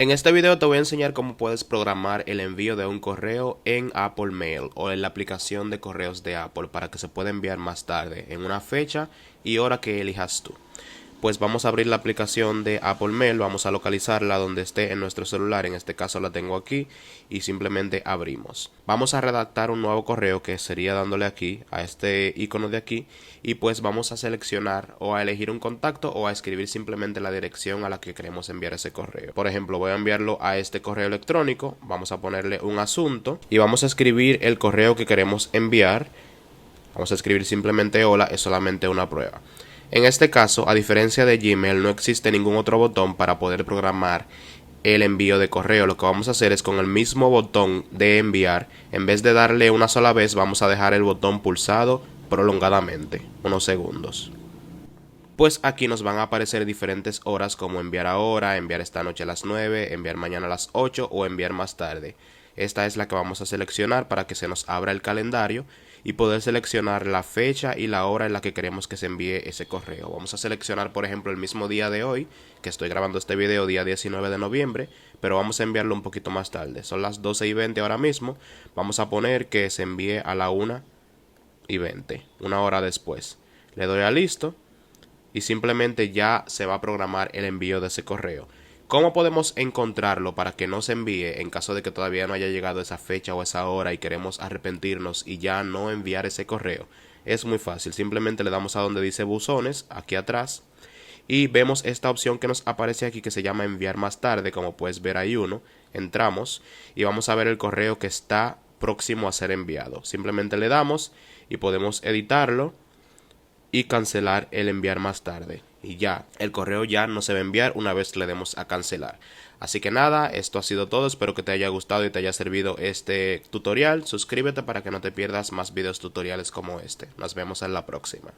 En este video te voy a enseñar cómo puedes programar el envío de un correo en Apple Mail o en la aplicación de correos de Apple para que se pueda enviar más tarde en una fecha y hora que elijas tú. Pues vamos a abrir la aplicación de Apple Mail, vamos a localizarla donde esté en nuestro celular, en este caso la tengo aquí y simplemente abrimos. Vamos a redactar un nuevo correo que sería dándole aquí a este icono de aquí y pues vamos a seleccionar o a elegir un contacto o a escribir simplemente la dirección a la que queremos enviar ese correo. Por ejemplo, voy a enviarlo a este correo electrónico, vamos a ponerle un asunto y vamos a escribir el correo que queremos enviar. Vamos a escribir simplemente hola, es solamente una prueba. En este caso, a diferencia de Gmail, no existe ningún otro botón para poder programar el envío de correo. Lo que vamos a hacer es con el mismo botón de enviar, en vez de darle una sola vez, vamos a dejar el botón pulsado prolongadamente, unos segundos. Pues aquí nos van a aparecer diferentes horas como enviar ahora, enviar esta noche a las 9, enviar mañana a las 8 o enviar más tarde. Esta es la que vamos a seleccionar para que se nos abra el calendario y poder seleccionar la fecha y la hora en la que queremos que se envíe ese correo. Vamos a seleccionar por ejemplo el mismo día de hoy, que estoy grabando este video día 19 de noviembre, pero vamos a enviarlo un poquito más tarde. Son las 12:20 ahora mismo. Vamos a poner que se envíe a la 1:20, una hora después. Le doy a listo y simplemente ya se va a programar el envío de ese correo. ¿Cómo podemos encontrarlo para que no se envíe en caso de que todavía no haya llegado esa fecha o esa hora y queremos arrepentirnos y ya no enviar ese correo? Es muy fácil, simplemente le damos a donde dice buzones, aquí atrás, y vemos esta opción que nos aparece aquí que se llama enviar más tarde, como puedes ver hay uno. Entramos y vamos a ver el correo que está próximo a ser enviado. Simplemente le damos y podemos editarlo y cancelar el enviar más tarde. Y ya, el correo ya no se va a enviar una vez le demos a cancelar. Así que nada, esto ha sido todo. Espero que te haya gustado y te haya servido este tutorial. Suscríbete para que no te pierdas más videos tutoriales como este. Nos vemos en la próxima.